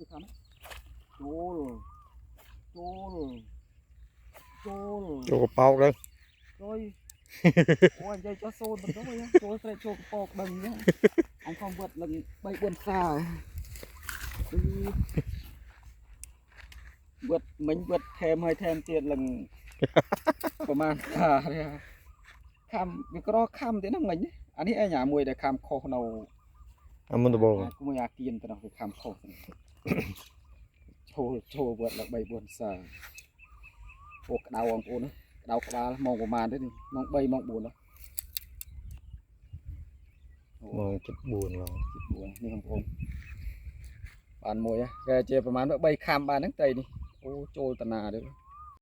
คือทำโจกระเป๋าเลยโอ้ยโอ้ยใจcho xôn mình đó vậyโจใส่โจกระเป๋าดึงเนี่ยอันของเบิดลังใบบนซ่าเบิดmìnhเบิดแถมให้แถมเตียนลังประมาณเนี่ยคำมีก็รอคำเดี๋ยวนั่งmìnhอันนี้ไอ้หยามวยแต่คำโคเรามันตะโบกูไม่อยากกินแต่เราคำโคโชว์เบิดลังใบบนซ่าพวกดาวองปูนะดาวกระมองประมาณได้ดิมองใบมองบุญแล้ว มองจุดบุญเราบัวนี่ของผมบานมวยอะแกเจอประมาณว่าใบคามบานทั้งใจนี่โอ้โจตนาเด้อ